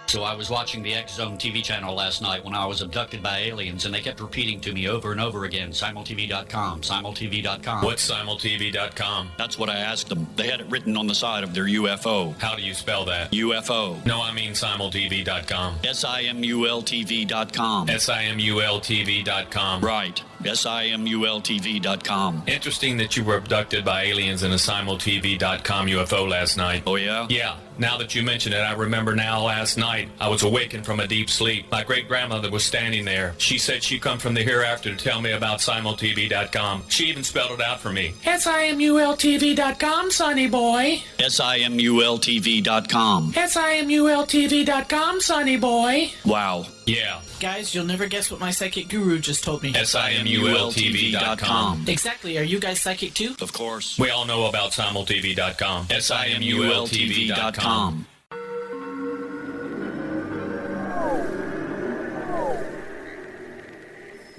So I was watching the X Zone TV channel last night when I was abducted by aliens, and they kept repeating to me over and over again, simultv.com, simultv.com. What's simultv.com? That's what I asked them. They had it written on the side of their UFO. How do you spell that? UFO. No, I mean simultv.com. simultv.com. simultv.com. Right. simultv.com. Interesting that you were abducted by aliens in a simultv.com UFO last night. Oh, yeah? Yeah. Now that you mention it, I remember now last night I was awakened from a deep sleep. My great-grandmother was standing there. She said she'd come from the hereafter to tell me about simultv.com. She even spelled it out for me. simultv.com, sonny boy. simultv.com. simultv.com, sonny boy. Wow. Yeah. Guys, you'll never guess what my psychic guru just told me. simultv.com. Exactly. Are you guys psychic too? Of course. We all know about simultv.com. simultv.com.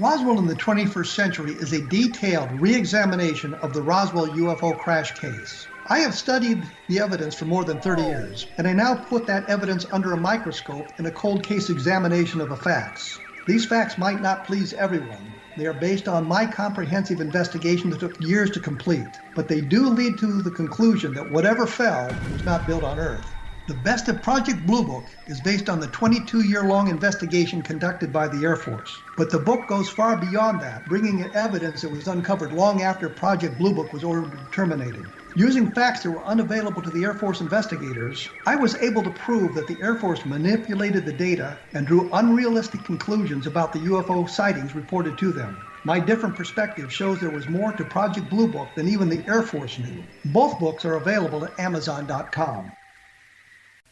Roswell in the 21st century is a detailed re-examination of the Roswell UFO crash case. I have studied the evidence for more than 30 years, and I now put that evidence under a microscope in a cold case examination of the facts. These facts might not please everyone. They are based on my comprehensive investigation that took years to complete, but they do lead to the conclusion that whatever fell was not built on Earth. The best of Project Blue Book is based on the 22-year-long investigation conducted by the Air Force. But the book goes far beyond that, bringing in evidence that was uncovered long after Project Blue Book was ordered terminated. Using facts that were unavailable to the Air Force investigators, I was able to prove that the Air Force manipulated the data and drew unrealistic conclusions about the UFO sightings reported to them. My different perspective shows there was more to Project Blue Book than even the Air Force knew. Both books are available at Amazon.com.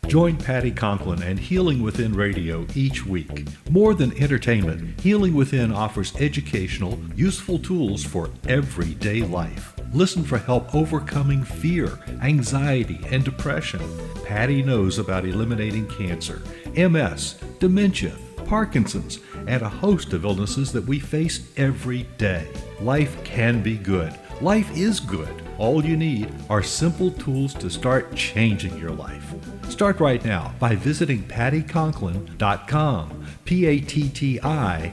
Join Patty Conklin and Healing Within Radio each week. More than entertainment, Healing Within offers educational, useful tools for everyday life. Listen for help overcoming fear, anxiety, and depression. Patty knows about eliminating cancer, MS, dementia, Parkinson's, and a host of illnesses that we face every day. Life can be good. Life is good. All you need are simple tools to start changing your life. Start right now by visiting pattyconklin.com, PATTICONKLIN.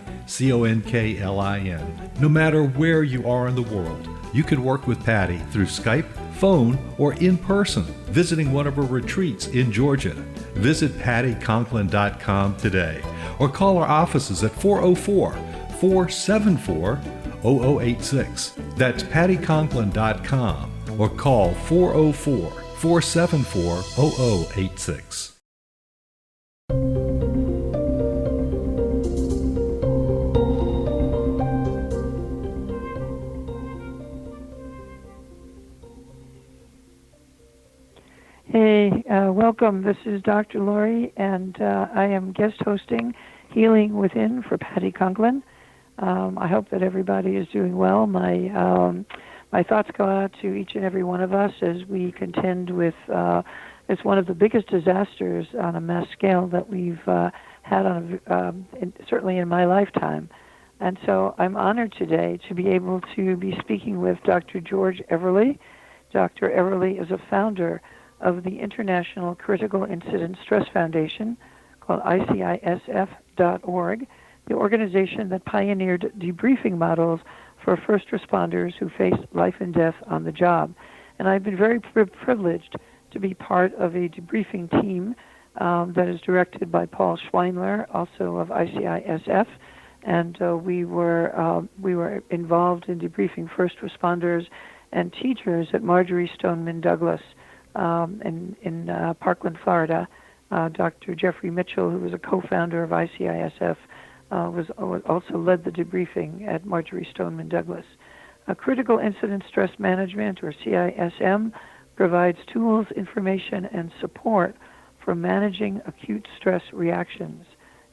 No matter where you are in the world, you can work with Patty through Skype, phone, or in person, visiting one of her retreats in Georgia. Visit pattyconklin.com today or call our offices at 404-474-0086. That's pattyconklin.com or call 404-474-0086. Hey, welcome. This is Dr. Lori, and I am guest hosting Healing Within for Patty Conklin. I hope that everybody is doing well. My thoughts go out to each and every one of us as we contend with it's one of the biggest disasters on a mass scale that we've had certainly in my lifetime. And so I'm honored today to be able to be speaking with Dr. George Everly. Dr. Everly is a founder of the International Critical Incident Stress Foundation, called ICISF.org, the organization that pioneered debriefing models for first responders who face life and death on the job. And I've been very privileged to be part of a debriefing team that is directed by Paul Schweinler, also of ICISF, and we were involved in debriefing first responders and teachers at Marjorie Stoneman Douglas in Parkland, Florida. Dr. Jeffrey Mitchell, who was a co-founder of ICISF, also led the debriefing at Marjorie Stoneman Douglas. Critical Incident Stress Management, or CISM, provides tools, information, and support for managing acute stress reactions.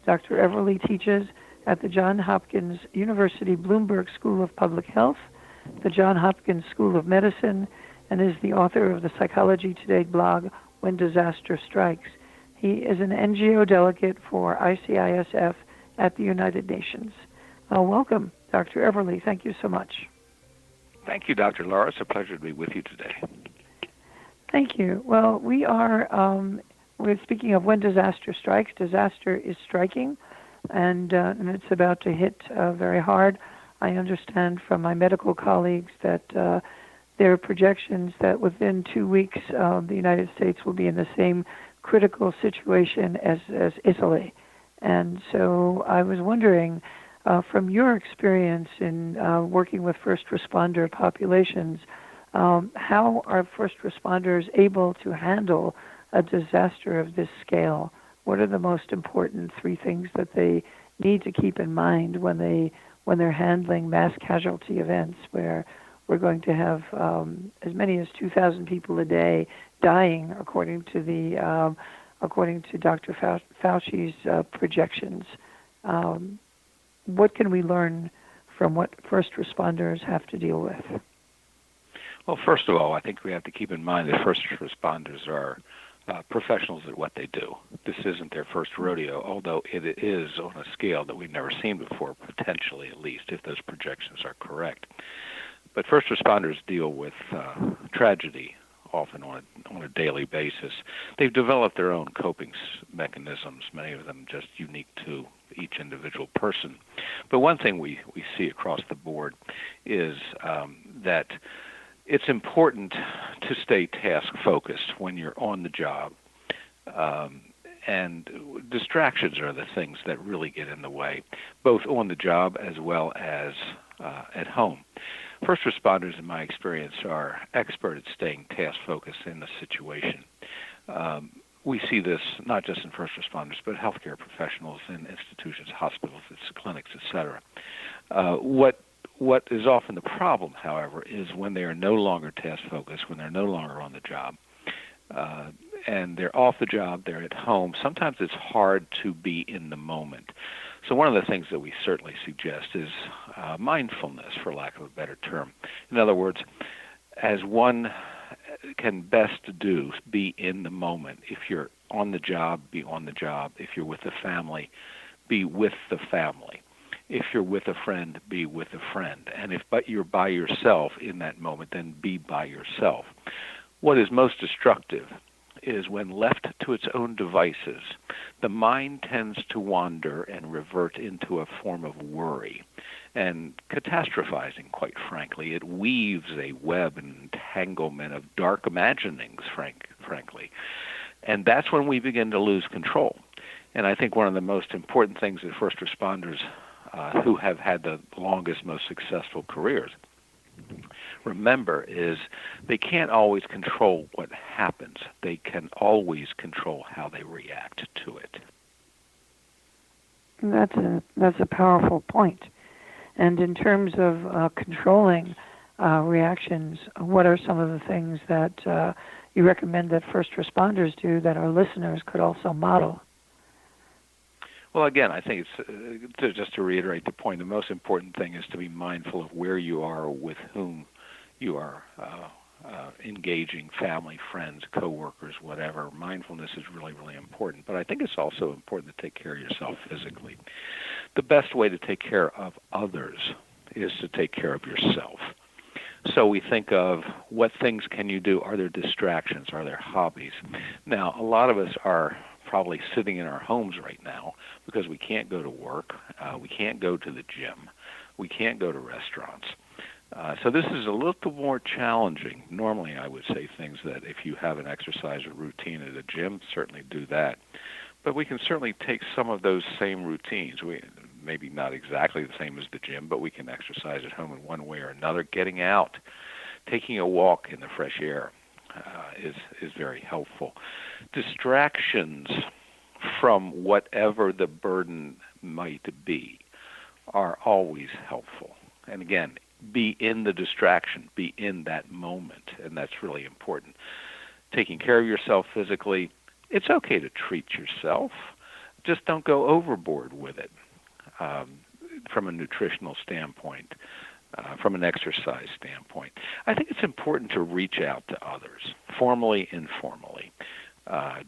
Dr. Everly teaches at the Johns Hopkins University Bloomberg School of Public Health, the Johns Hopkins School of Medicine, and is the author of the Psychology Today blog, When Disaster Strikes. He is an NGO delegate for ICISF at the United Nations. Welcome, Dr. Everly. Thank you so much. Thank you, Dr. Laura. It's a pleasure to be with you today. Thank you. Well, we're we're speaking of when disaster strikes. Disaster is striking, and it's about to hit very hard. I understand from my medical colleagues that there are projections that within 2 weeks the United States will be in the same critical situation as Italy. And so I was wondering, from your experience in working with first responder populations, how are first responders able to handle a disaster of this scale? What are the most important 3 things that they need to keep in mind when they're handling mass casualty events where we're going to have as many as 2,000 people a day dying, according to Dr. Fauci's projections? What can we learn from what first responders have to deal with? Well, first of all, I think we have to keep in mind that first responders are professionals at what they do. This isn't their first rodeo, although it is on a scale that we've never seen before, potentially at least, if those projections are correct. But first responders deal with tragedy often on a daily basis. They've developed their own coping mechanisms, many of them just unique to each individual person. But one thing we see across the board is that it's important to stay task-focused when you're on the job, and distractions are the things that really get in the way, both on the job as well as at home. First responders, in my experience, are expert at staying task-focused in the situation. We see this not just in first responders, but healthcare professionals in institutions, hospitals, clinics, etc. What is often the problem, however, is when they are no longer task-focused, when they're no longer on the job, and they're off the job, they're at home. Sometimes it's hard to be in the moment. So one of the things that we certainly suggest is mindfulness, for lack of a better term. In other words, as one can best do, be in the moment. If you're on the job, be on the job. If you're with the family, be with the family. If you're with a friend, be with a friend. And if you're by yourself in that moment, then be by yourself. What is most destructive is when left to its own devices, the mind tends to wander and revert into a form of worry and catastrophizing, quite frankly. It weaves a web and entanglement of dark imaginings, frankly. And that's when we begin to lose control. And I think one of the most important things that first responders who have had the longest, most successful careers remember is they can't always control what happens. They can always control how they react to it. That's a powerful point. And in terms of controlling reactions, what are some of the things that you recommend that first responders do that our listeners could also model? Well, again, I think it's just to reiterate the point, the most important thing is to be mindful of where you are, with whom you are engaging, family, friends, coworkers, whatever. Mindfulness is really, really important. But I think it's also important to take care of yourself physically. The best way to take care of others is to take care of yourself. So we think of what things can you do? Are there distractions? Are there hobbies? Now, a lot of us are probably sitting in our homes right now because we can't go to work, we can't go to the gym, we can't go to restaurants. So this is a little more challenging. Normally I would say things that if you have an exercise routine at a gym, certainly do that. But we can certainly take some of those same routines. Maybe not exactly the same as the gym, but we can exercise at home in one way or another. Getting out, taking a walk in the fresh air is very helpful. Distractions from whatever the burden might be are always helpful. And again, be in the distraction, be in that moment, and that's really important. Taking care of yourself physically, it's okay to treat yourself. Just don't go overboard with it from a nutritional standpoint, from an exercise standpoint. I think it's important to reach out to others, formally, informally.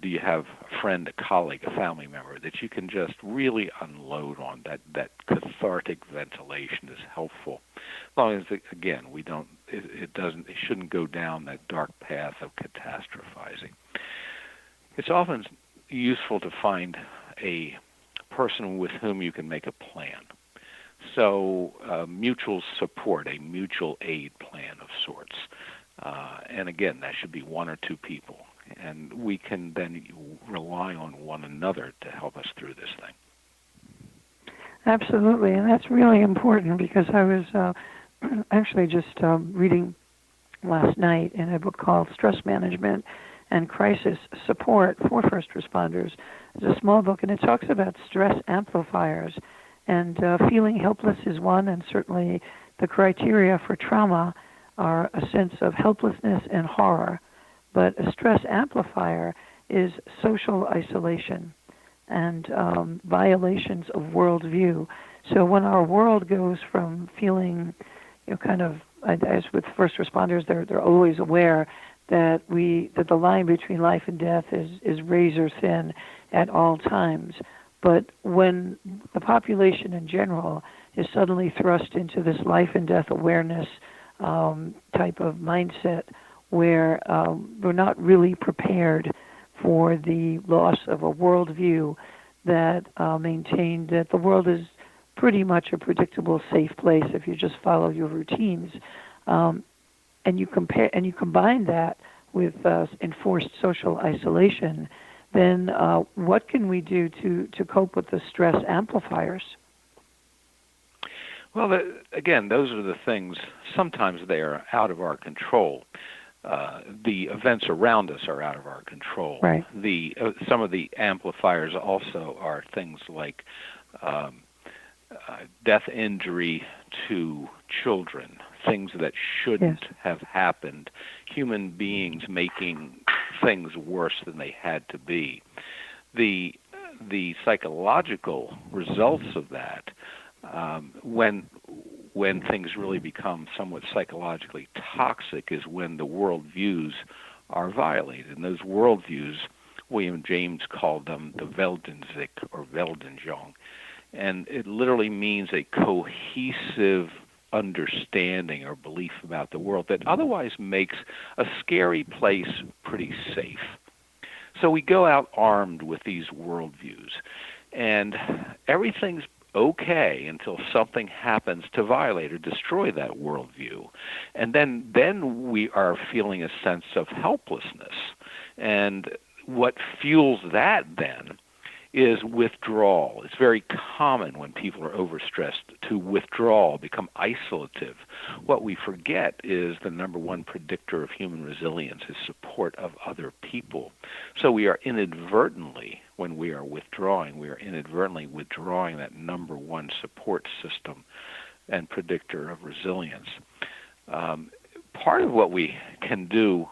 Do you have a friend, a colleague, a family member that you can just really unload on? That cathartic ventilation is helpful. As long as, again, it shouldn't go down that dark path of catastrophizing. It's often useful to find a person with whom you can make a plan. So mutual support, a mutual aid plan of sorts. And again, that should be one or two people. And we can then rely on one another to help us through this thing. Absolutely, and that's really important because I was actually just reading last night in a book called Stress Management and Crisis Support for First Responders. It's a small book, and it talks about stress amplifiers. And feeling helpless is one, and certainly the criteria for trauma are a sense of helplessness and horror. But a stress amplifier is social isolation and violations of worldview. So when our world goes from feeling, kind of, as with first responders, they're always aware that the line between life and death is razor thin at all times. But when the population in general is suddenly thrust into this life and death awareness type of mindset, where we're not really prepared for the loss of a worldview that maintained that the world is pretty much a predictable, safe place if you just follow your routines, and you combine that with enforced social isolation, then what can we do to cope with the stress amplifiers? Well, again, those are the things. Sometimes they are out of our control. The events around us are out of our control. Right. Some of the amplifiers also are things like death injury to children, things that shouldn't have happened, human beings making things worse than they had to be. The psychological results of that, when things really become somewhat psychologically toxic, is when the worldviews are violated. And those worldviews, William James called them the Weltansicht or Weltanschauung. And it literally means a cohesive understanding or belief about the world that otherwise makes a scary place pretty safe. So we go out armed with these worldviews, and everything's okay until something happens to violate or destroy that worldview. And then we are feeling a sense of helplessness. And what fuels that then is withdrawal. It's very common when people are overstressed to withdraw, become isolative. What we forget is the number one predictor of human resilience is support of other people. So we are inadvertently, when we are withdrawing that number one support system and predictor of resilience. Part of what we can do,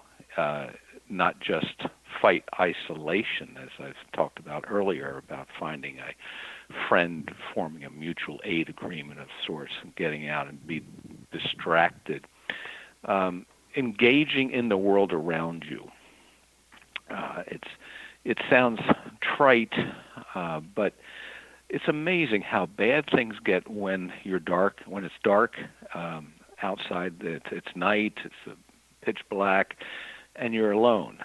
not just fight isolation, as I've talked about earlier, about finding a friend, forming a mutual aid agreement of sorts, and getting out and be distracted. Engaging in the world around you. It sounds trite, but it's amazing how bad things get when it's dark outside. It's night. It's pitch black, and you're alone.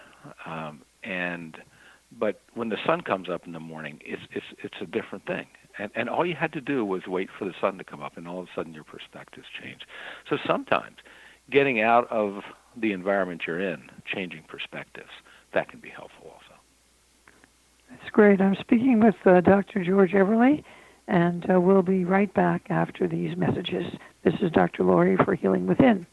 But when the sun comes up in the morning, it's a different thing. And all you had to do was wait for the sun to come up, and all of a sudden your perspectives change. So sometimes getting out of the environment you're in, changing perspectives, that can be helpful also. That's great. I'm speaking with Dr. George Everly, and we'll be right back after these messages. This is Dr. Laurie for Healing Within.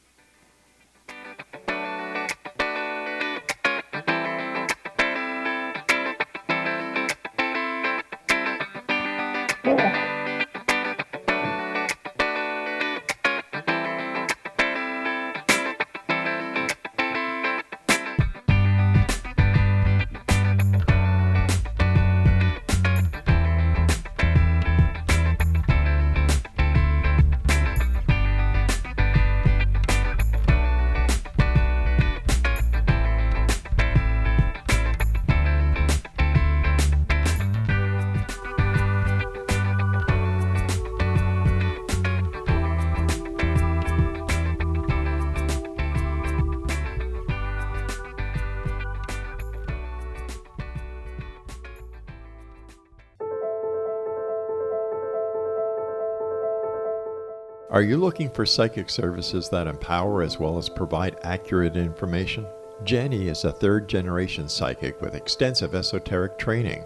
Are you looking for psychic services that empower as well as provide accurate information? Jenny is a third-generation psychic with extensive esoteric training.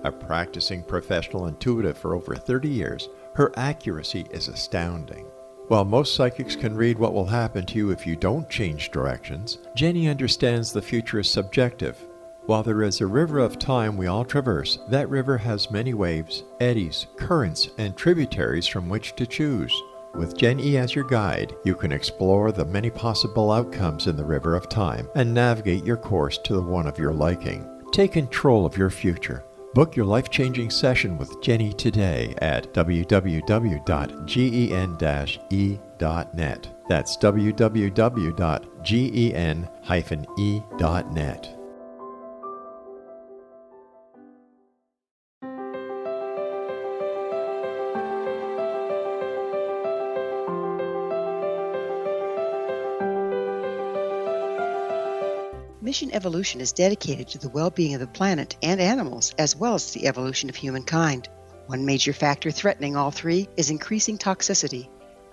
A practicing professional intuitive for over 30 years, her accuracy is astounding. While most psychics can read what will happen to you if you don't change directions, Jenny understands the future is subjective. While there is a river of time we all traverse, that river has many waves, eddies, currents, and tributaries from which to choose. With Jenny as your guide, you can explore the many possible outcomes in the river of time and navigate your course to the one of your liking. Take control of your future. Book your life-changing session with Jenny today at www.gen-e.net. That's www.gen-e.net. Mission Evolution is dedicated to the well-being of the planet and animals, as well as the evolution of humankind. One major factor threatening all three is increasing toxicity.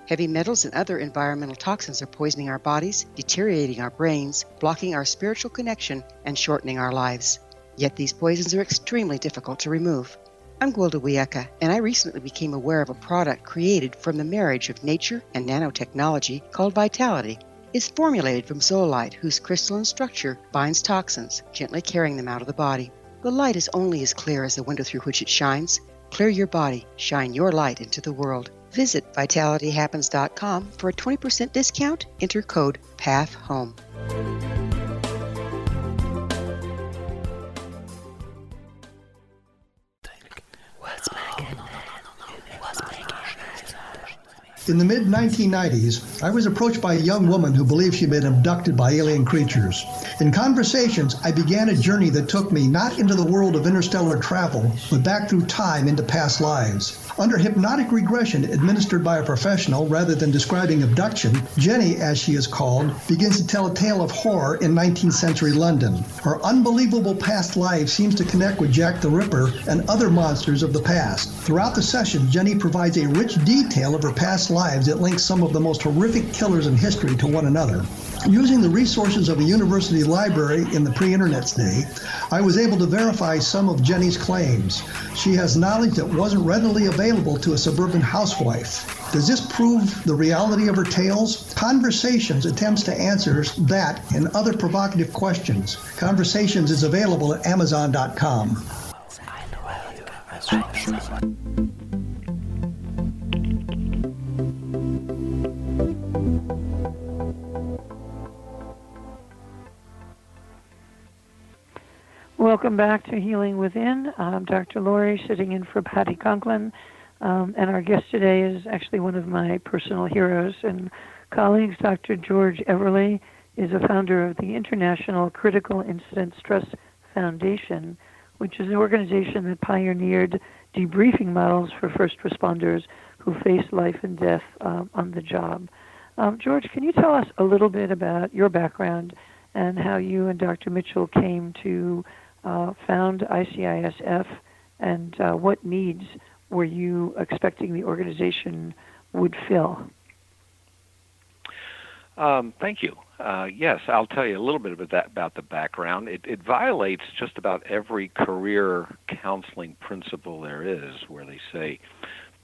Heavy metals and other environmental toxins are poisoning our bodies, deteriorating our brains, blocking our spiritual connection, and shortening our lives. Yet these poisons are extremely difficult to remove. I'm Gwilda Wiyaka, and I recently became aware of a product created from the marriage of nature and nanotechnology called Vitality. It's formulated from zoolite, whose crystalline structure binds toxins, gently carrying them out of the body. The light is only as clear as the window through which it shines. Clear your body, shine your light into the world. Visit vitalityhappens.com for a 20% discount. Enter code PATHHOME. In the mid-1990s, I was approached by a young woman who believed she'd been abducted by alien creatures. In conversations, I began a journey that took me not into the world of interstellar travel, but back through time into past lives. Under hypnotic regression administered by a professional rather than describing abduction, Jenny, as she is called, begins to tell a tale of horror in 19th century London. Her unbelievable past life seems to connect with Jack the Ripper and other monsters of the past. Throughout the session, Jenny provides a rich detail of her past lives that links some of the most horrific killers in history to one another. Using the resources of a university library in the pre-internet's day, I was able to verify some of Jenny's claims. She has knowledge that wasn't readily available to a suburban housewife. Does this prove the reality of her tales? Conversations attempts to answer that and other provocative questions. Conversations is available at Amazon.com. Welcome back to Healing Within. I'm Dr. Lori, sitting in for Patty Conklin, and our guest today is actually one of my personal heroes and colleagues. Dr. George Everly is a founder of the International Critical Incident Stress Foundation, which is an organization that pioneered debriefing models for first responders who face life and death on the job. George, can you tell us a little bit about your background and how you and Dr. Mitchell came to found ICISF, and what needs were you expecting the organization would fill? Thank you. Yes, I'll tell you a little bit about the background. It violates just about every career counseling principle there is, where they say,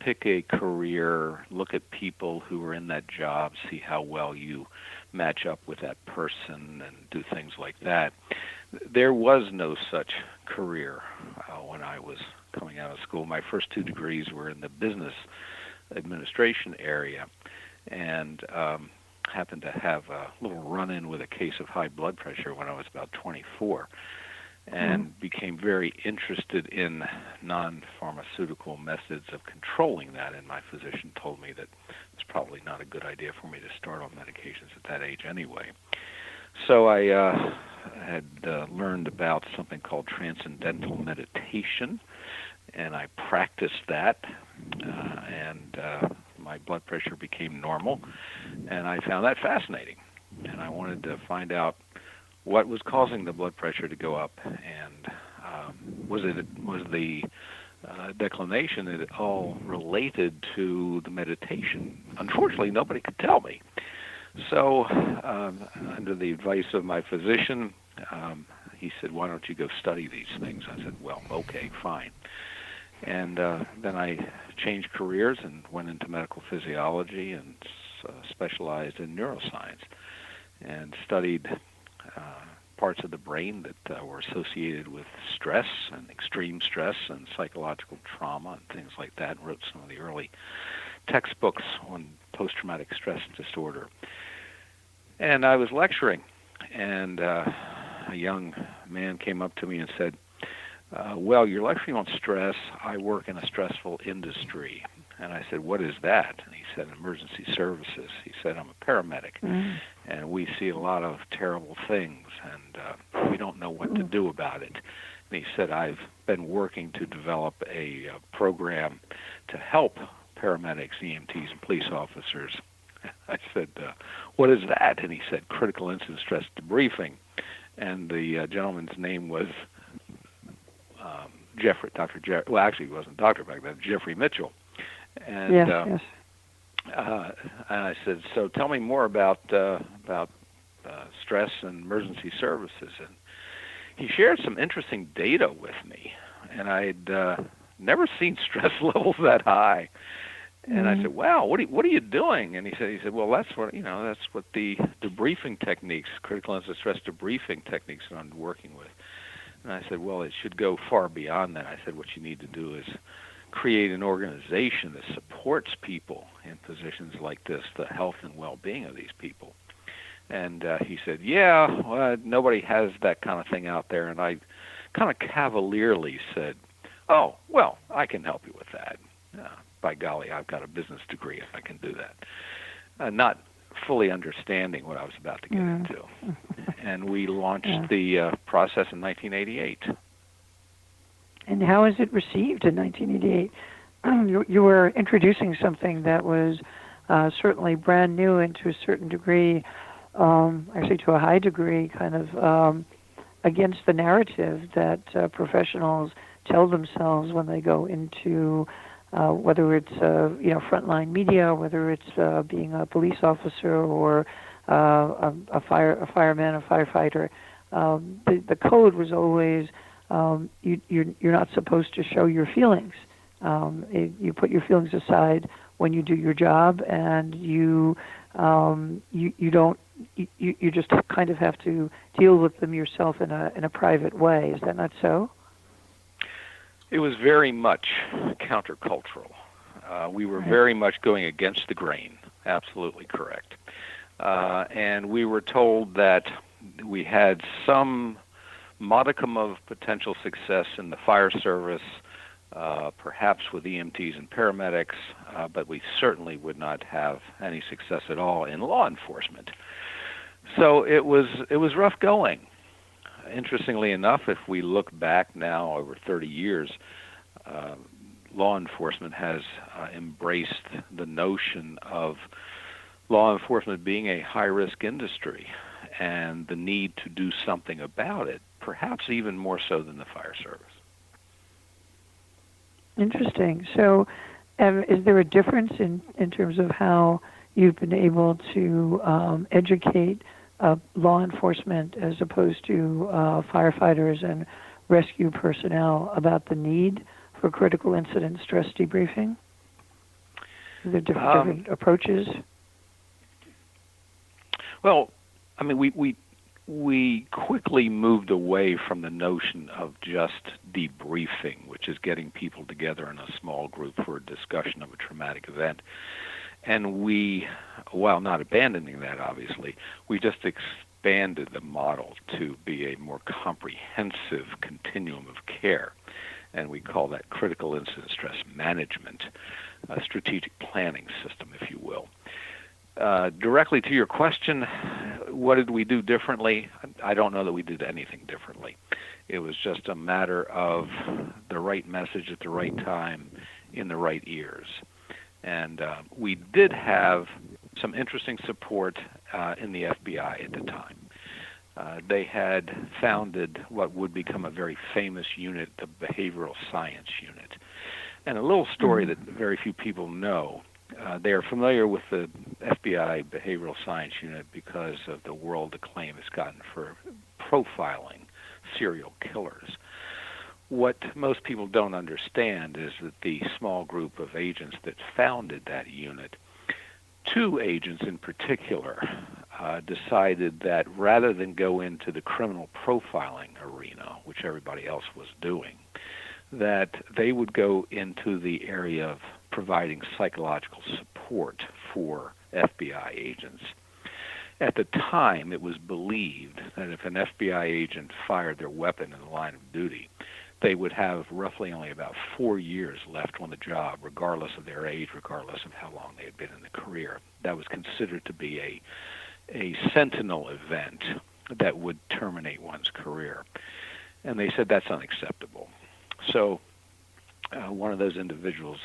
pick a career, look at people who are in that job, see how well you match up with that person, and do things like that. There was no such career when I was coming out of school. My first two degrees were in the business administration area, and happened to have a little run-in with a case of high blood pressure when I was about 24, and became very interested in non-pharmaceutical methods of controlling that, and my physician told me that it's probably not a good idea for me to start on medications at that age anyway. So I had learned about something called transcendental meditation, and I practiced that, and my blood pressure became normal, and I found that fascinating, and I wanted to find out what was causing the blood pressure to go up, and was the declination, it all related to the meditation. Unfortunately, nobody could tell me. So, under the advice of my physician, he said, "Why don't you go study these things?" I said, "Well, okay, fine." And then I changed careers and went into medical physiology and specialized in neuroscience and studied parts of the brain that were associated with stress and extreme stress and psychological trauma and things like that, and wrote some of the early textbooks on post-traumatic stress disorder. And I was lecturing, and a young man came up to me and said, "Well, you're lecturing on stress. I work in a stressful industry." And I said, "What is that?" And he said, "Emergency services." He said, "I'm a paramedic, and we see a lot of terrible things, and we don't know what to do about it." And he said, "I've been working to develop a program to help paramedics, EMTs, and police officers." I said, "What is that?" And he said, "Critical incident stress debriefing." And the gentleman's name was Dr. Jeffrey. Well, actually, he wasn't doctor back then, Jeffrey Mitchell. And, yes. And I said, "So tell me more about stress and emergency services." And he shared some interesting data with me, and I'd never seen stress levels that high. And I said, "Wow, what are you doing?" And he said, "Well, that's what the debriefing techniques, critical incident stress debriefing techniques that I'm working with." And I said, "Well, it should go far beyond that." I said, "What you need to do is create an organization that supports people in positions like this, the health and well-being of these people." And he said, "Yeah, well, nobody has that kind of thing out there." And I kind of cavalierly said, "Oh, well, I can help you with that. By golly, I've got a business degree. I can do that." Not fully understanding what I was about to get into. And we launched the process in 1988. And how is it received in 1988? You were introducing something that was certainly brand new and to a certain degree, actually to a high degree, kind of against the narrative that professionals tell themselves when they go into whether it's frontline media, whether it's being a police officer or a fireman, a firefighter. The code was always you're not supposed to show your feelings. You put your feelings aside when you do your job, and you just kind of have to deal with them yourself in a private way. Is that not so? It was very much countercultural. We were very much going against the grain. Absolutely correct. And we were told that we had some modicum of potential success in the fire service, perhaps with EMTs and paramedics, but we certainly would not have any success at all in law enforcement. So it was rough going. Interestingly enough, if we look back now over 30 years, law enforcement has embraced the notion of law enforcement being a high-risk industry and the need to do something about it, perhaps even more so than the fire service. Interesting. So is there a difference in terms of how you've been able to educate law enforcement as opposed to firefighters and rescue personnel about the need for critical incident stress debriefing? Are there different approaches? Well, I mean, we quickly moved away from the notion of just debriefing, which is getting people together in a small group for a discussion of a traumatic event. And we, while not abandoning that, obviously, we just expanded the model to be a more comprehensive continuum of care. And we call that critical incident stress management, a strategic planning system, if you will. Directly to your question, what did we do differently? I don't know that we did anything differently. It was just a matter of the right message at the right time in the right ears. And we did have some interesting support in the FBI at the time. They had founded what would become a very famous unit, the Behavioral Science Unit. And a little story that very few people know. They are familiar with the FBI Behavioral Science Unit because of the world acclaim it's gotten for profiling serial killers. What most people don't understand is that the small group of agents that founded that unit, 2 agents in particular, decided that rather than go into the criminal profiling arena, which everybody else was doing, that they would go into the area of providing psychological support for FBI agents. At the time, it was believed that if an FBI agent fired their weapon in the line of duty, they would have roughly only about 4 years left on the job, regardless of their age, regardless of how long they had been in the career. That was considered to be a sentinel event that would terminate one's career. And they said that's unacceptable. So one of those individuals,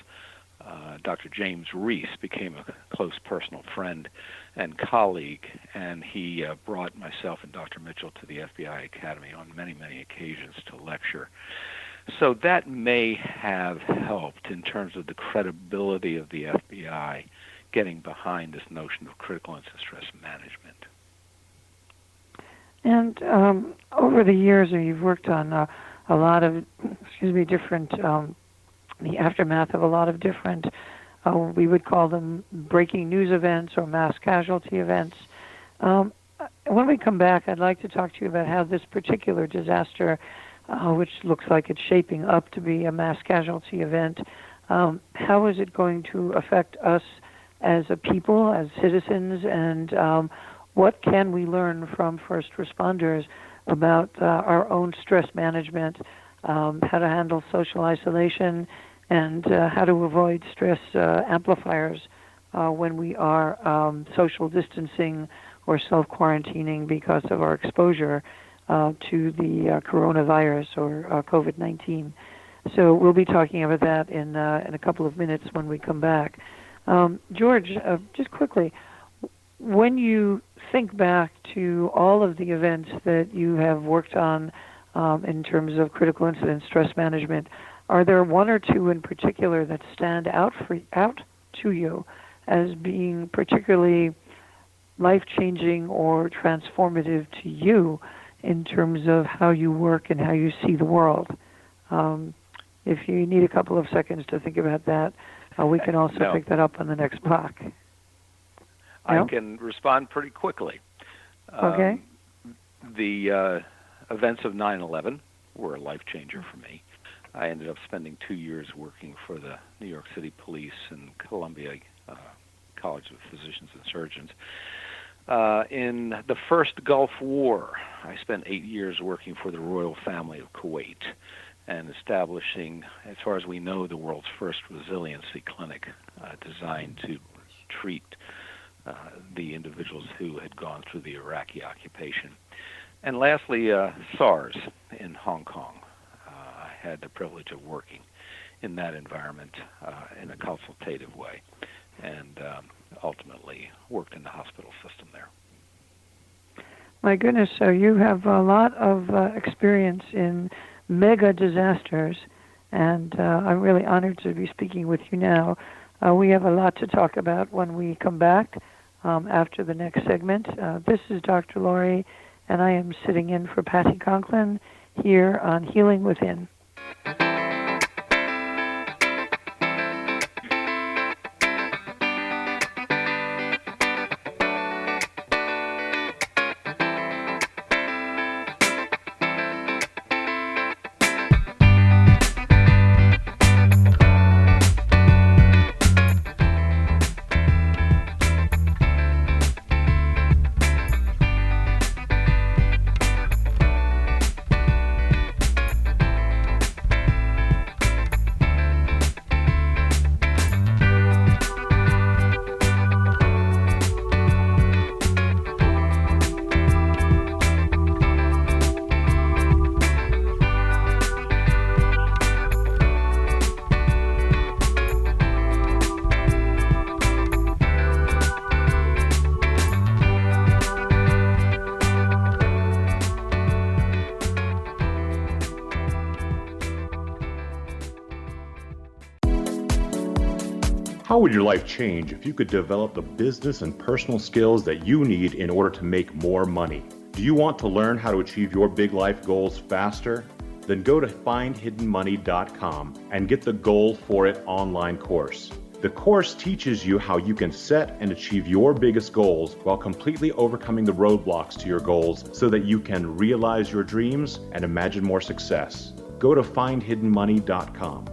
Dr. James Reese, became a close personal friend and colleague, and he brought myself and Dr. Mitchell to the FBI Academy on many, many occasions to lecture. So that may have helped in terms of the credibility of the FBI getting behind this notion of critical incident stress management. And over the years, you've worked on a lot of, different, the aftermath of a lot of different, we would call them breaking news events or mass casualty events. When we come back, I'd like to talk to you about how this particular disaster, which looks like it's shaping up to be a mass casualty event, how is it going to affect us as a people, as citizens, and what can we learn from first responders about our own stress management, how to handle social isolation, and how to avoid stress amplifiers when we are social distancing or self-quarantining because of our exposure to the coronavirus or COVID-19. So we'll be talking about that in a couple of minutes when we come back. George, just quickly, when you think back to all of the events that you have worked on in terms of critical incident stress management, are there one or two in particular that stand out to you as being particularly life-changing or transformative to you in terms of how you work and how you see the world? If you need a couple of seconds to think about that, we can also pick that up on the next block. I can respond pretty quickly. Okay. The events of 9/11 were a life changer for me. I ended up spending 2 years working for the New York City Police and Columbia College of Physicians and Surgeons. In the first Gulf War, I spent 8 years working for the royal family of Kuwait and establishing, as far as we know, the world's first resiliency clinic designed to treat the individuals who had gone through the Iraqi occupation. And lastly, SARS in Hong Kong. I had the privilege of working in that environment in a consultative way, and ultimately worked in the hospital system there. My goodness, so you have a lot of experience in mega disasters, and I'm really honored to be speaking with you now. We have a lot to talk about when we come back after the next segment. This is Dr. Laurie, and I am sitting in for Patty Conklin here on Healing Within. How would your life change if you could develop the business and personal skills that you need in order to make more money? Do you want to learn how to achieve your big life goals faster? Then go to findhiddenmoney.com and get the Goal for It online course. The course teaches you how you can set and achieve your biggest goals while completely overcoming the roadblocks to your goals so that you can realize your dreams and imagine more success. Go to findhiddenmoney.com.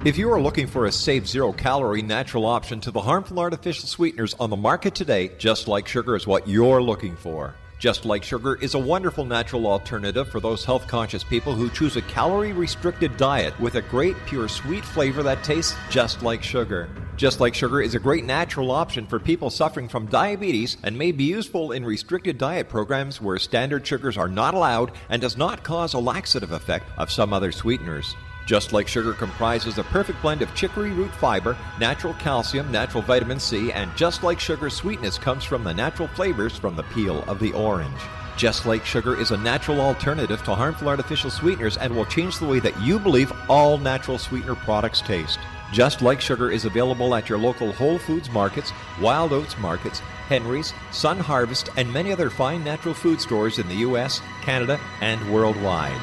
If you are looking for a safe, zero-calorie natural option to the harmful artificial sweeteners on the market today, Just Like Sugar is what you're looking for. Just Like Sugar is a wonderful natural alternative for those health-conscious people who choose a calorie-restricted diet with a great, pure, sweet flavor that tastes just like sugar. Just Like Sugar is a great natural option for people suffering from diabetes and may be useful in restricted diet programs where standard sugars are not allowed and does not cause a laxative effect of some other sweeteners. Just Like Sugar comprises a perfect blend of chicory root fiber, natural calcium, natural vitamin C, and Just Like Sugar's sweetness comes from the natural flavors from the peel of the orange. Just Like Sugar is a natural alternative to harmful artificial sweeteners and will change the way that you believe all natural sweetener products taste. Just Like Sugar is available at your local Whole Foods markets, Wild Oats markets, Henry's, Sun Harvest, and many other fine natural food stores in the U.S., Canada, and worldwide.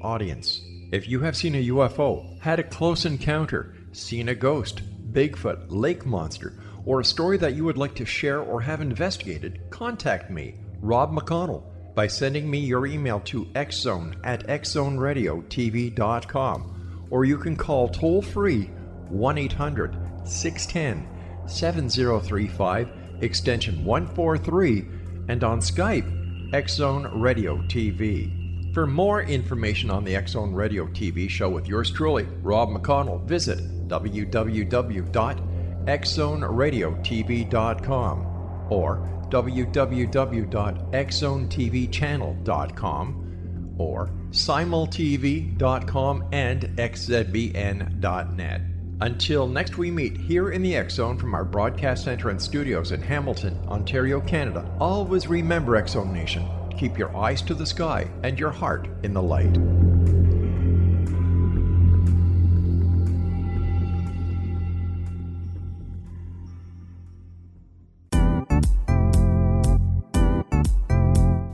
Audience. If you have seen a UFO, had a close encounter, seen a ghost, Bigfoot, lake monster, or a story that you would like to share or have investigated, contact me, Rob McConnell, by sending me your email to xzone@xzoneradiotv.com, or you can call toll-free 1-800-610-7035, extension 143, and on Skype, X-Zone Radio TV. For more information on the X-Zone Radio TV show with yours truly, Rob McConnell, visit www.xzoneradiotv.com or www.xzonetvchannel.com or simultv.com and xzbn.net. Until next we meet here in the X-Zone from our broadcast center and studios in Hamilton, Ontario, Canada, always remember, X-Zone Nation, keep your eyes to the sky and your heart in the light.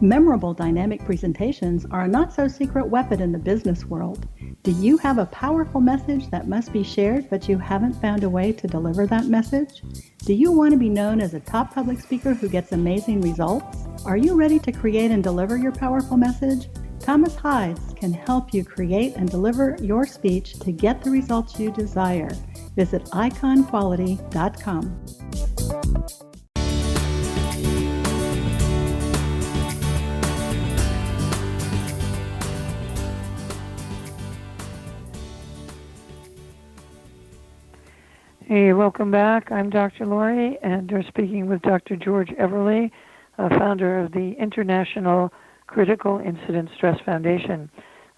Memorable dynamic presentations are a not-so-secret weapon in the business world. Do you have a powerful message that must be shared, but you haven't found a way to deliver that message? Do you want to be known as a top public speaker who gets amazing results? Are you ready to create and deliver your powerful message? Thomas Hides can help you create and deliver your speech to get the results you desire. Visit iconquality.com. Hey, welcome back. I'm Dr. Lori, and we're speaking with Dr. George Everly, founder of the International Critical Incident Stress Foundation.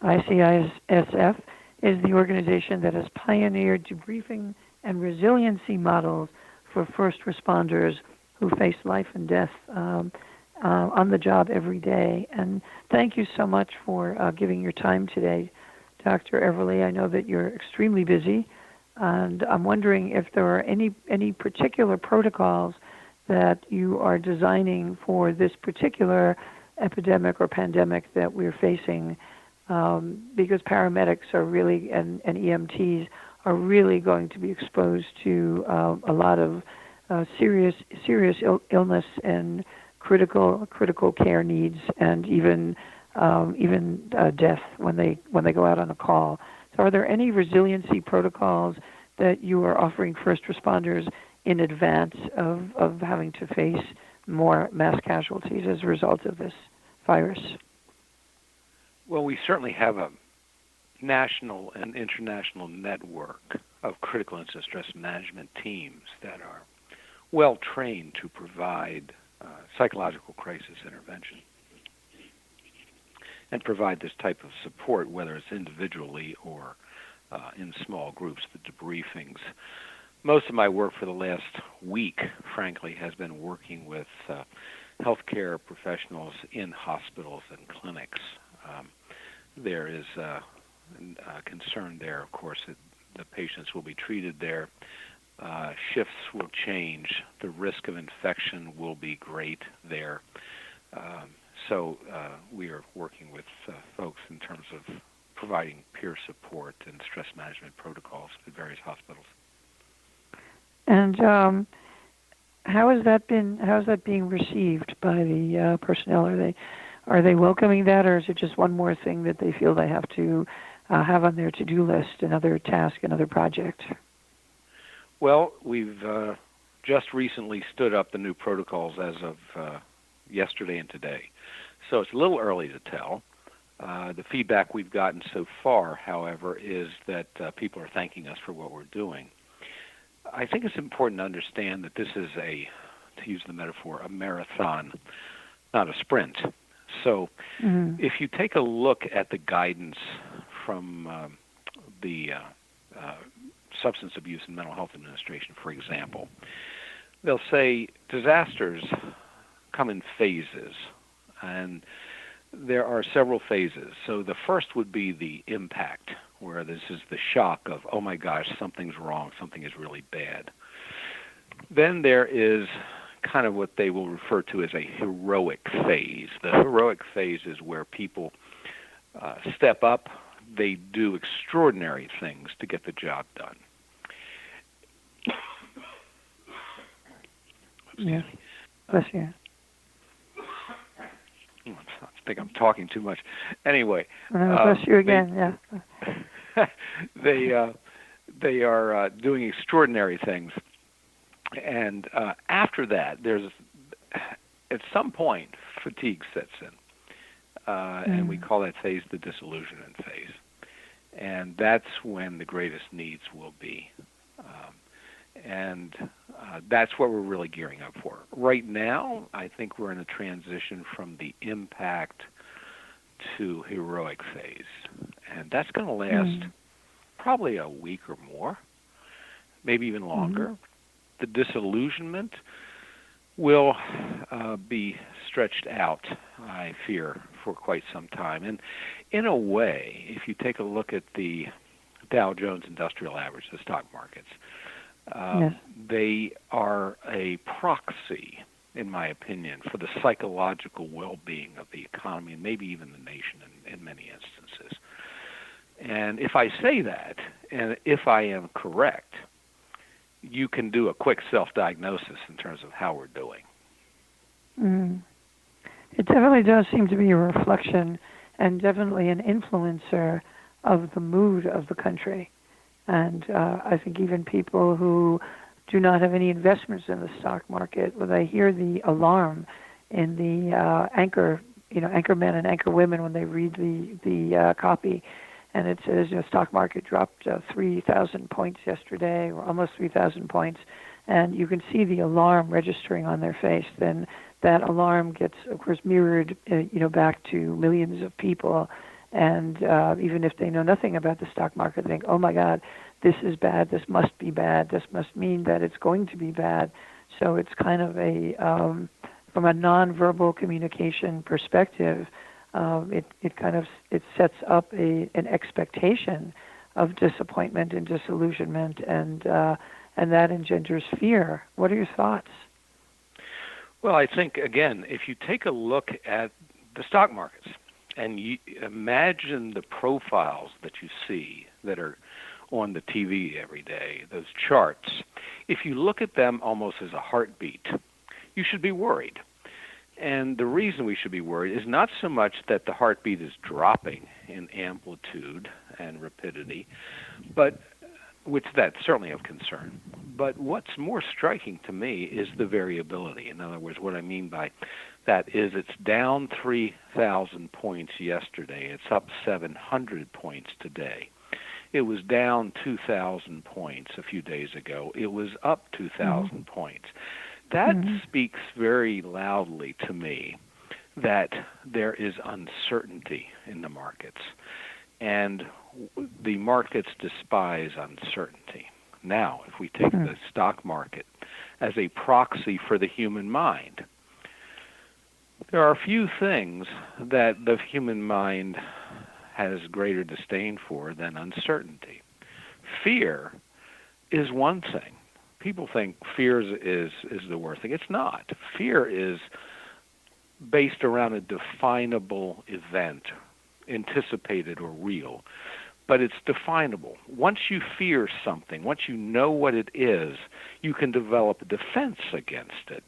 ICISF is the organization that has pioneered debriefing and resiliency models for first responders who face life and death on the job every day. And thank you so much for giving your time today, Dr. Everly. I know that you're extremely busy. And I'm wondering if there are any particular protocols that you are designing for this particular epidemic or pandemic that we're facing, because paramedics are really and EMTs are really going to be exposed to a lot of serious illness and critical care needs, and even death when they go out on a call. So are there any resiliency protocols that you are offering first responders in advance of having to face more mass casualties as a result of this virus? Well, we certainly have a national and international network of critical incident stress management teams that are well trained to provide psychological crisis intervention and provide this type of support, whether it's individually or in small groups, the debriefings. Most of my work for the last week, frankly, has been working with healthcare professionals in hospitals and clinics. There is concern there. Of course, the patients will be treated there. Shifts will change. The risk of infection will be great there. So we are working with folks in terms of providing peer support and stress management protocols at various hospitals. And how is that being received by the personnel? Are they welcoming that, or is it just one more thing that they feel they have to have on their to-do list, another task, another project? Well, we've just recently stood up the new protocols as of yesterday and today, so it's a little early to tell. The feedback we've gotten so far, however, is that people are thanking us for what we're doing. I think it's important to understand that this is to use the metaphor, a marathon, not a sprint. So if you take a look at the guidance from the Substance Abuse and Mental Health Administration, for example, they'll say disasters come in phases, and there are several phases. So the first would be the impact, where this is the shock of, oh my gosh, something's wrong, something is really bad. Then there is kind of what they will refer to as a heroic phase. The heroic phase is where people step up, they do extraordinary things to get the job done. Yeah. Bless you. I think I'm talking too much. Anyway. Bless you again, yeah. They are doing extraordinary things. And after that, there's, at some point, fatigue sets in. And we call that phase the disillusionment phase. And that's when the greatest needs will be. And that's what we're really gearing up for. Right now, I think we're in a transition from the impact to heroic phase. And that's going to last probably a week or more, maybe even longer. The disillusionment will be stretched out, I fear, for quite some time. And in a way, if you take a look at the Dow Jones Industrial Average, the stock markets, they are a proxy, in my opinion, for the psychological well-being of the economy and maybe even the nation in many instances. And if I say that, and if I am correct, you can do a quick self-diagnosis in terms of how we're doing. It definitely does seem to be a reflection and definitely an influencer of the mood of the country. And I think even people who do not have any investments in the stock market, when they hear the alarm in the anchormen and anchorwomen when they read the copy, and it says, stock market dropped 3,000 points yesterday, or almost 3,000 points, and you can see the alarm registering on their face, then that alarm gets, of course, mirrored, back to millions of people. And even if they know nothing about the stock market, they think, oh my God, this is bad, this must be bad, this must mean that it's going to be bad. So it's kind of from a nonverbal communication perspective, it sets up an expectation of disappointment and disillusionment, and that engenders fear. What are your thoughts? Well, I think, again, if you take a look at the stock markets and you imagine the profiles that you see that are on the TV every day, those charts, if you look at them almost as a heartbeat, you should be worried. And the reason we should be worried is not so much that the heartbeat is dropping in amplitude and rapidity, but which that's certainly of concern. But what's more striking to me is the variability. In other words, what I mean by that is it's down 3,000 points yesterday. It's up 700 points today. It was down 2,000 points a few days ago. It was up 2,000 points. That speaks very loudly to me that there is uncertainty in the markets, and the markets despise uncertainty. Now, if we take the stock market as a proxy for the human mind, there are a few things that the human mind has greater disdain for than uncertainty. Fear is one thing. People think fear is the worst thing. It's not. Fear is based around a definable event, anticipated or real, but it's definable. Once you fear something, once you know what it is, you can develop a defense against it.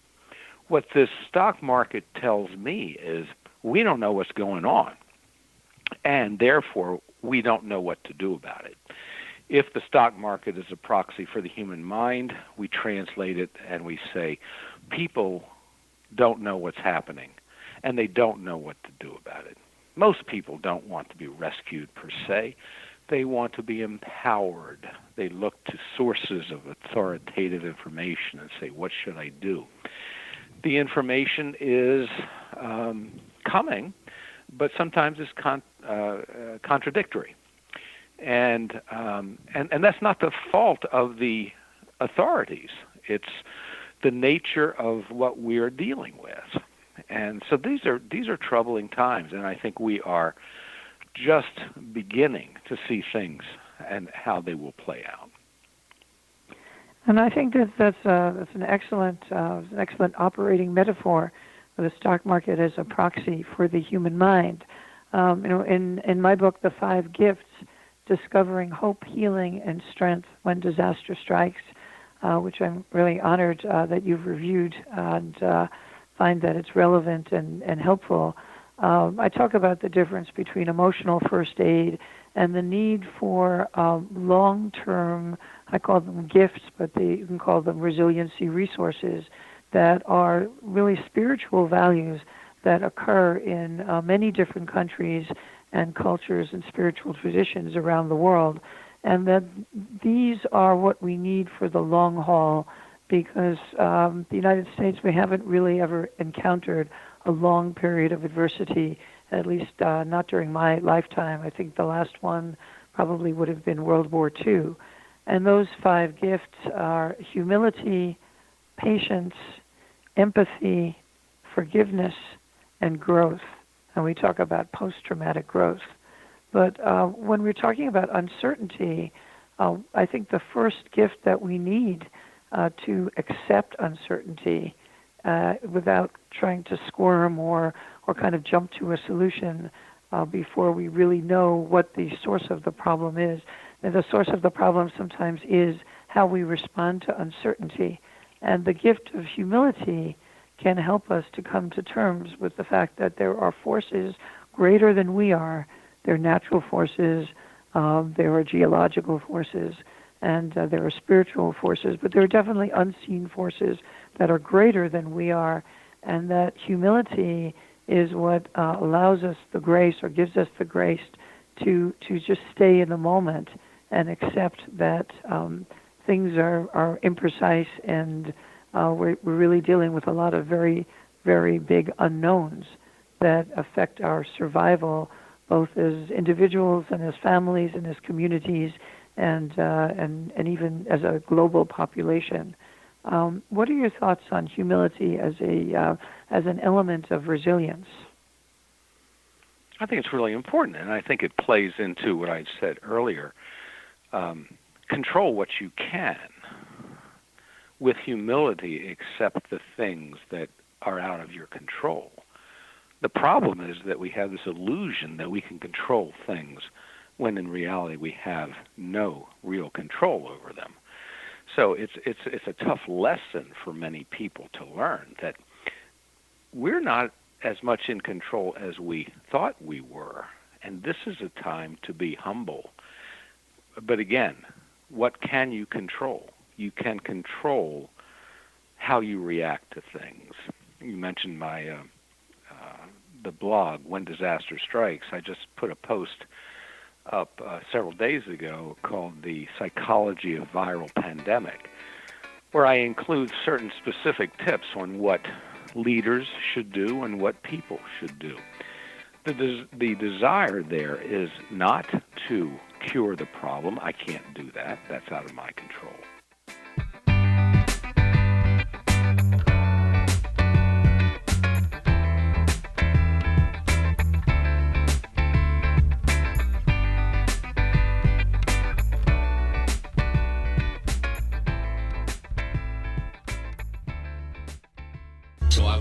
What this stock market tells me is we don't know what's going on, and therefore we don't know what to do about it. If the stock market is a proxy for the human mind, we translate it and we say people don't know what's happening, and they don't know what to do about it. Most people don't want to be rescued per se. They want to be empowered. They look to sources of authoritative information and say, what should I do? The information is coming, but sometimes it's contradictory. And that's not the fault of the authorities. It's the nature of what we're dealing with. And so these are troubling times, and I think we are just beginning to see things and how they will play out. And I think that's an excellent operating metaphor for the stock market as a proxy for the human mind. In my book, The 5 Gifts, Discovering Hope, Healing, and Strength When Disaster Strikes, which I'm really honored that you've reviewed and find that it's relevant and helpful. I talk about the difference between emotional first aid and the need for long-term, I call them gifts, but you can call them resiliency resources that are really spiritual values that occur in many different countries and cultures and spiritual traditions around the world, and that these are what we need for the long haul, because the United States, we haven't really ever encountered a long period of adversity, at least not during my lifetime. I think the last one probably would have been World War II. And those 5 gifts are humility, patience, empathy, forgiveness, and growth. And we talk about post-traumatic growth. But when we're talking about uncertainty, I think the first gift that we need to accept uncertainty without trying to squirm or kind of jump to a solution before we really know what the source of the problem is. And the source of the problem sometimes is how we respond to uncertainty. And the gift of humility can help us to come to terms with the fact that there are forces greater than we are. There are natural forces, there are geological forces, and there are spiritual forces, but there are definitely unseen forces that are greater than we are, and that humility is what allows us the grace, or gives us the grace to just stay in the moment and accept that things are imprecise, and we're really dealing with a lot of very, very big unknowns that affect our survival, both as individuals and as families and as communities, and even as a global population. What are your thoughts on humility as an element of resilience? I think it's really important, and I think it plays into what I said earlier. Control what you can. With humility, accept the things that are out of your control. The problem is that we have this illusion that we can control things when in reality we have no real control over them. So it's a tough lesson for many people to learn that we're not as much in control as we thought we were, and this is a time to be humble. But again, what can you control? You can control how you react to things. You mentioned my the blog, When Disaster Strikes. I just put a post up several days ago called The Psychology of Viral Pandemic, where I include certain specific tips on what leaders should do and what people should do. The desire there is not to cure the problem. I can't do that. That's out of my control.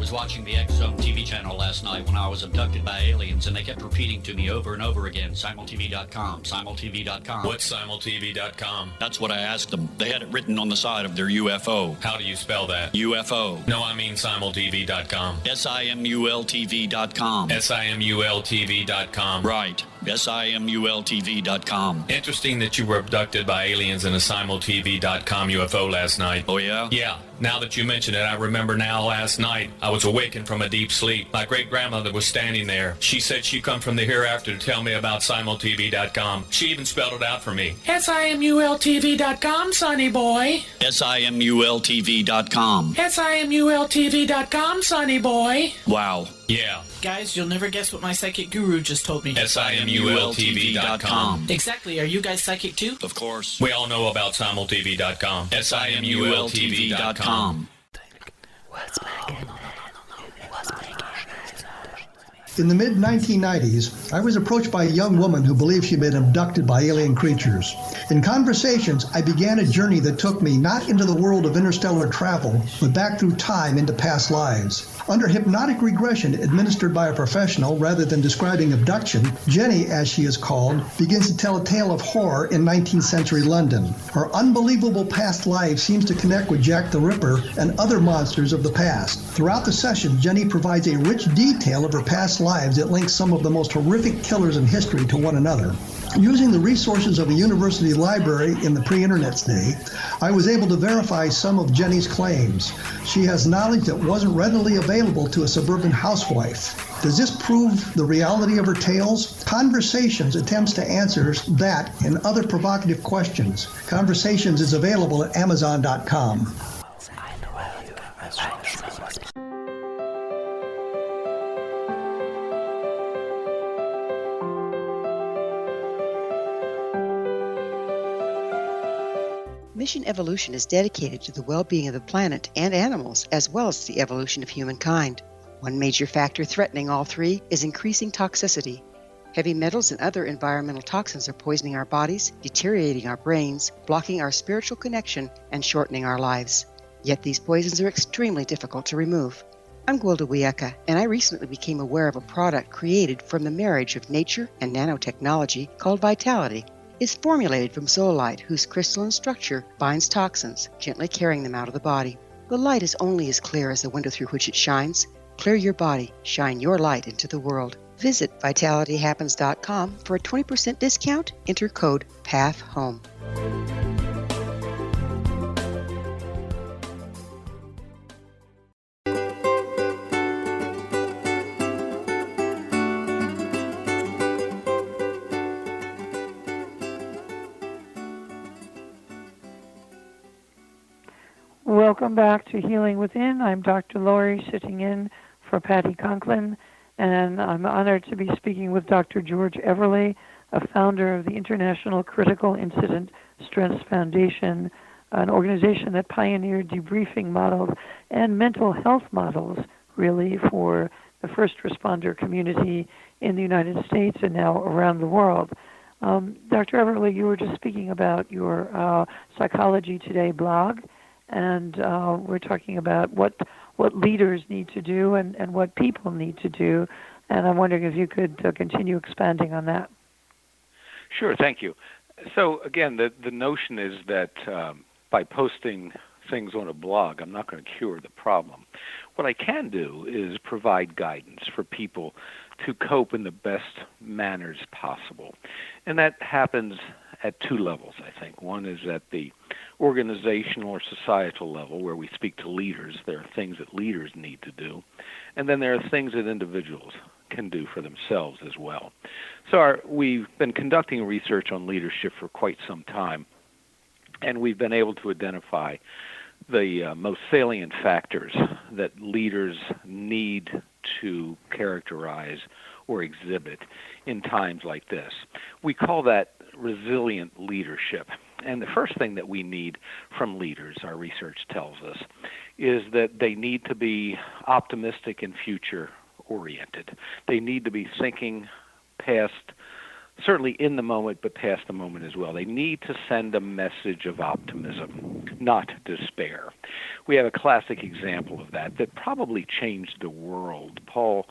was watching the X Zone TV channel last night when I was abducted by aliens, and they kept repeating to me over and over again, simultv.com, simultv.com. What's simultv.com? That's what I asked them. They had it written on the side of their UFO. How do you spell that? UFO. No, I mean simultv.com. simultv.com. simultv.com. Right. simultv.com. Interesting that you were abducted by aliens in a simultv.com UFO last night. Oh, yeah? Yeah. Now that you mention it, I remember now last night I was awakened from a deep sleep. My great-grandmother was standing there. She said she'd come from the hereafter to tell me about simultv.com. She even spelled it out for me. simultv.com, sonny boy. simultv.com. simultv.com, sonny boy. Wow. Yeah. Guys, you'll never guess what my psychic guru just told me. simultv.com. Exactly. Are you guys psychic too? Of course. We all know about simultv.com. simultv.com. In the mid-1990s, I was approached by a young woman who believed she'd been abducted by alien creatures. In conversations, I began a journey that took me not into the world of interstellar travel, but back through time into past lives. Under hypnotic regression administered by a professional rather than describing abduction, Jenny, as she is called, begins to tell a tale of horror in 19th century London. Her unbelievable past life seems to connect with Jack the Ripper and other monsters of the past. Throughout the session, Jenny provides a rich detail of her past lives that links some of the most horrific killers in history to one another. Using the resources of a university library in the pre-internet day, I was able to verify some of Jenny's claims. She has knowledge that wasn't readily available to a suburban housewife. Does this prove the reality of her tales? Conversations attempts to answer that and other provocative questions. Conversations is available at Amazon.com. Mission Evolution is dedicated to the well-being of the planet and animals, as well as the evolution of humankind. One major factor threatening all three is increasing toxicity. Heavy metals and other environmental toxins are poisoning our bodies, deteriorating our brains, blocking our spiritual connection, and shortening our lives. Yet these poisons are extremely difficult to remove. I'm Gwilda Wiyaka, and I recently became aware of a product created from the marriage of nature and nanotechnology called Vitality. It's formulated from zoolite, whose crystalline structure binds toxins, gently carrying them out of the body. The light is only as clear as the window through which it shines. Clear your body, shine your light into the world. Visit vitalityhappens.com for a 20% discount. Enter code PATHHOME. Welcome back to Healing Within. I'm Dr. Lori, sitting in for Patty Conklin, and I'm honored to be speaking with Dr. George Everly, a founder of the International Critical Incident Stress Foundation, an organization that pioneered debriefing models and mental health models, really, for the first responder community in the United States and now around the world. Dr. Everly, you were just speaking about your Psychology Today blog, and we're talking about what leaders need to do and what people need to do. And I'm wondering if you could continue expanding on that. Sure, thank you. So again, the notion is that by posting things on a blog, I'm not going to cure the problem. What I can do is provide guidance for people to cope in the best manners possible. And that happens at two levels, I think. One is at the organizational or societal level, where we speak to leaders. There are things that leaders need to do. And then there are things that individuals can do for themselves as well. So we've been conducting research on leadership for quite some time, and we've been able to identify the most salient factors that leaders need to characterize or exhibit in times like this. We call that resilient leadership. And the first thing that we need from leaders, our research tells us, is that they need to be optimistic and future-oriented. They need to be thinking past certainly in the moment, but past the moment as well. They need to send a message of optimism, not despair. We have a classic example of that probably changed the world. Paul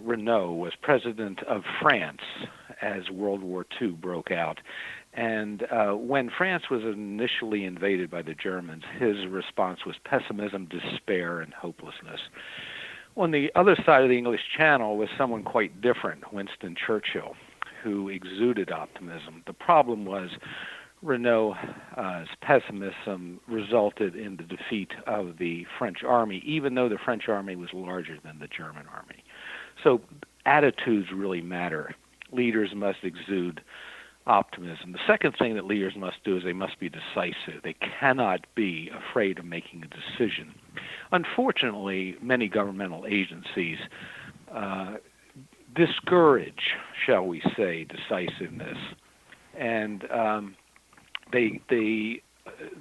Renault was president of France as World War II broke out. And when France was initially invaded by the Germans, his response was pessimism, despair, and hopelessness. On the other side of the English Channel was someone quite different, Winston Churchill, who exuded optimism. The problem was Renault's pessimism resulted in the defeat of the French army, even though the French army was larger than the German army. So attitudes really matter. Leaders must exude optimism. The second thing that leaders must do is they must be decisive. They cannot be afraid of making a decision. Unfortunately, many governmental agencies discourage, shall we say, decisiveness, and they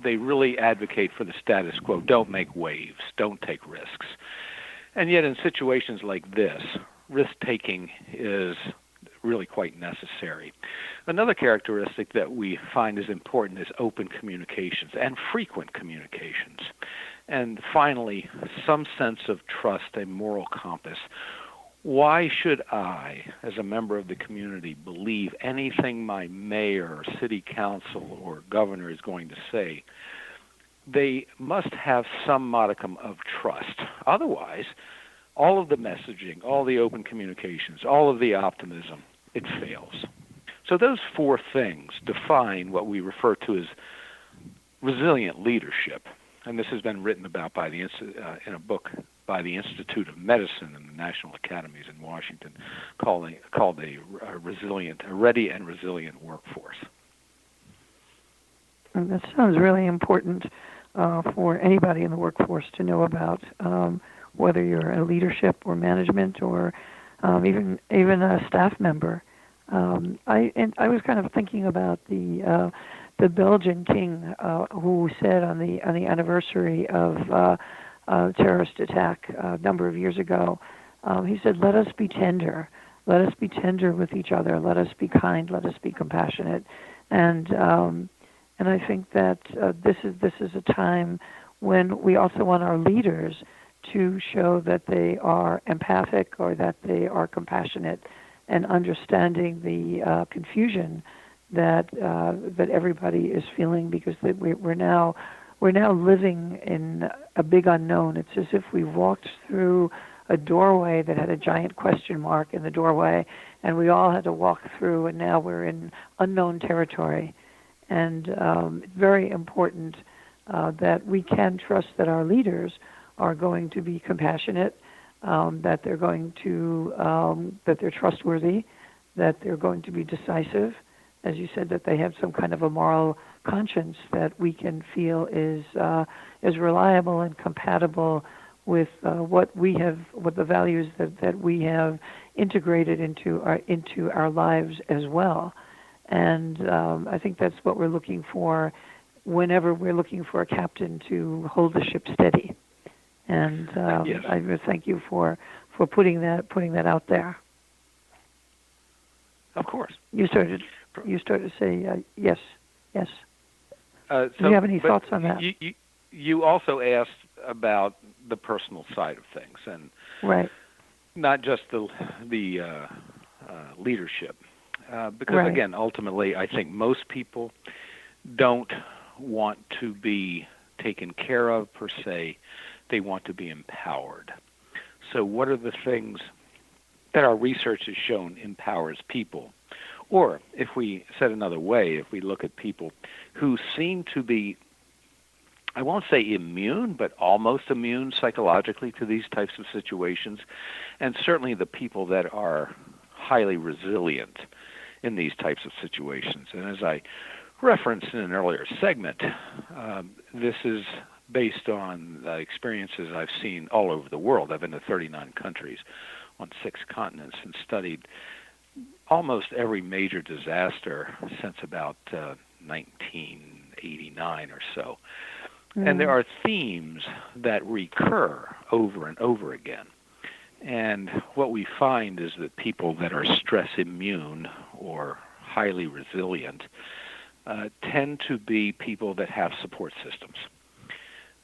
really advocate for the status quo. Don't make waves. Don't take risks. And yet in situations like this, risk-taking is really quite necessary. Another characteristic that we find is important is open communications and frequent communications. And finally, some sense of trust, a moral compass. Why should I, as a member of the community, believe anything my mayor, city council, or governor is going to say? They must have some modicum of trust. Otherwise, all of the messaging, all the open communications, all of the optimism, it fails. So those four things define what we refer to as resilient leadership. And this has been written about by in a book by the Institute of Medicine and the National Academies in Washington called a ready and resilient workforce. And that sounds really important for anybody in the workforce to know about, whether you're in leadership or management or even a staff member. I was kind of thinking about the Belgian king who said on the anniversary of a terrorist attack a number of years ago, he said, "Let us be tender. Let us be tender with each other. Let us be kind. Let us be compassionate." And I think that this is a time when we also want our leaders to show that they are empathic or that they are compassionate and understanding the confusion that everybody is feeling, because we're now living in a big unknown. It's as if we walked through a doorway that had a giant question mark in the doorway, and we all had to walk through, and now we're in unknown territory. And it's very important that we can trust that our leaders are going to be compassionate, that they're going to that they're trustworthy, that they're going to be decisive, as you said, that they have some kind of a moral conscience that we can feel is reliable and compatible with what the values that we have integrated into our lives as well. And I think that's what we're looking for whenever we're looking for a captain to hold the ship steady. And yes. I thank you for putting that out there. Of course. You started to say yes. So, do you have any thoughts on that? You also asked about the personal side of things, and right, not just the leadership, because right. Again, ultimately, I think most people don't want to be taken care of per se. They want to be empowered. So what are the things that our research has shown empowers people? Or if we said another way, if we look at people who seem to be, I won't say immune, but almost immune psychologically to these types of situations, and certainly the people that are highly resilient in these types of situations. And as I referenced in an earlier segment, this is based on experiences I've seen all over the world. I've been to 39 countries on 6 continents and studied almost every major disaster since about 1989 or so. And there are themes that recur over and over again. And what we find is that people that are stress immune or highly resilient tend to be people that have support systems.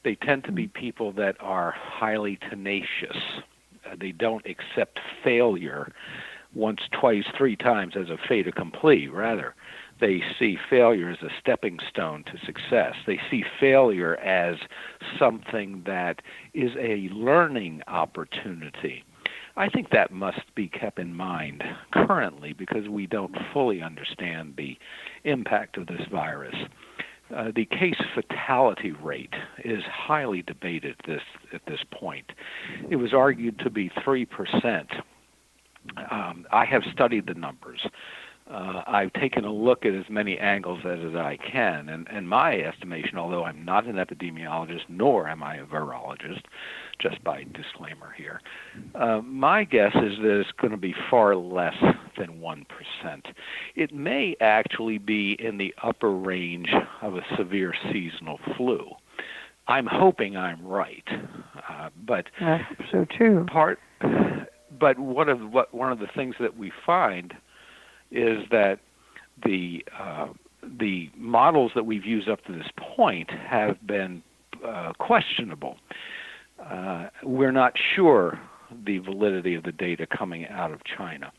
They tend to be people that are highly tenacious. They don't accept failure once, twice, three times as a fait accompli. Rather, they see failure as a stepping stone to success. They see failure as something that is a learning opportunity. I think that must be kept in mind currently because we don't fully understand the impact of this virus. The case fatality rate is highly debated at this point. It was argued to be 3%. I have studied the numbers. I've taken a look at as many angles as I can, and my estimation, although I'm not an epidemiologist nor am I a virologist, just by disclaimer here, my guess is that it's going to be far less than 1%. It may actually be in the upper range of a severe seasonal flu. I'm hoping I'm right, but so too. But one of the things that we find is that the models that we've used up to this point have been questionable. We're not sure the validity of the data coming out of China.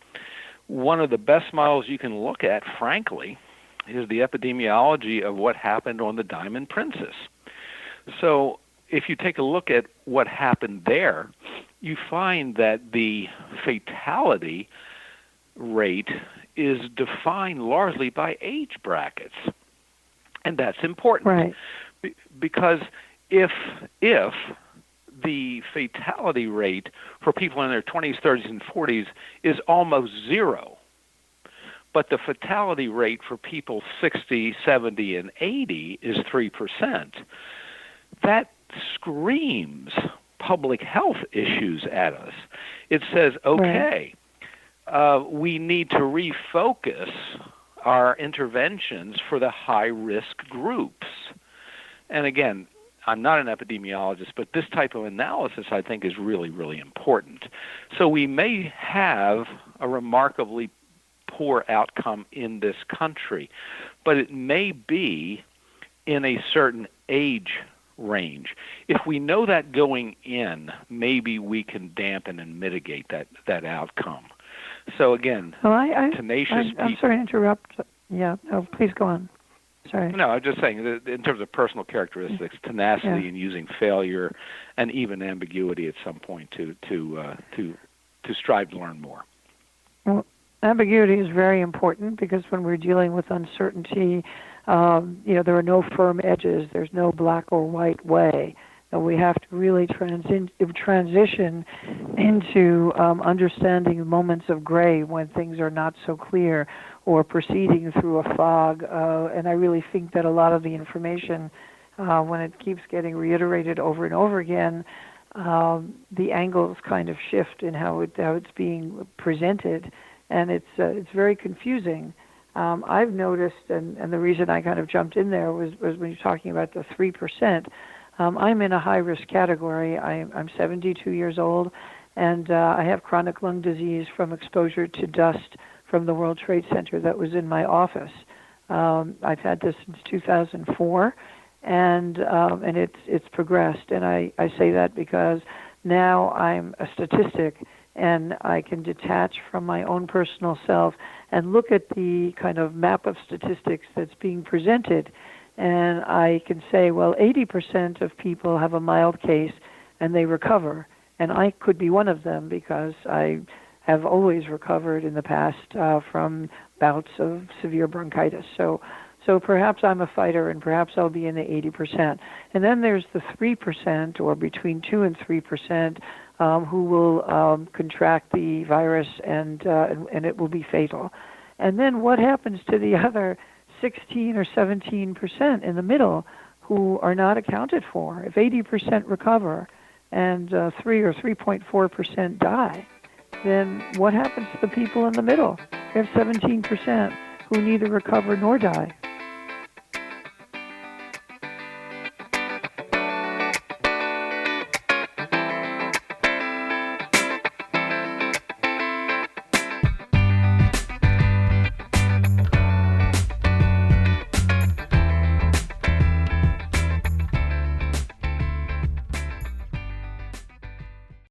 One of the best models you can look at, frankly, is the epidemiology of what happened on the Diamond Princess. So if you take a look at what happened there, you find that the fatality rate is defined largely by age brackets. And that's important. Right. Because if the fatality rate for people in their 20s, 30s, and 40s is almost zero, but the fatality rate for people 60, 70, and 80 is 3%, that screams public health issues at us. It says, okay, we need to refocus our interventions for the high-risk groups. And again, I'm not an epidemiologist, but this type of analysis, I think, is really, really important. So we may have a remarkably poor outcome in this country, but it may be in a certain age range. If we know that going in, maybe we can dampen and mitigate that outcome. So again, tenacious people. I'm sorry to interrupt. Yeah, please go on. Sorry. No, I'm just saying that in terms of personal characteristics, tenacity and using failure, and even ambiguity at some point to strive to learn more. Well, ambiguity is very important because when we're dealing with uncertainty, there are no firm edges. There's no black or white way. And we have to really transition into understanding moments of gray when things are not so clear, or proceeding through a fog. And I really think that a lot of the information, when it keeps getting reiterated over and over again, the angles kind of shift in how it's being presented, and it's very confusing. I've noticed, and the reason I kind of jumped in there was when you're talking about the 3%. I'm in a high-risk category. I'm 72 years old, and I have chronic lung disease from exposure to dust from the World Trade Center that was in my office. I've had this since 2004, and it's progressed. And I say that because now I'm a statistic, and I can detach from my own personal self and look at the kind of map of statistics that's being presented. And I can say, well, 80% of people have a mild case and they recover. And I could be one of them because I have always recovered in the past from bouts of severe bronchitis. So perhaps I'm a fighter, and perhaps I'll be in the 80%. And then there's the 3%, or between 2 and 3%, who will contract the virus, and it will be fatal. And then what happens to the other 16 or 17% in the middle who are not accounted for? If 80% recover and 3 or 3.4% die, then what happens to the people in the middle? We have 17% who neither recover nor die.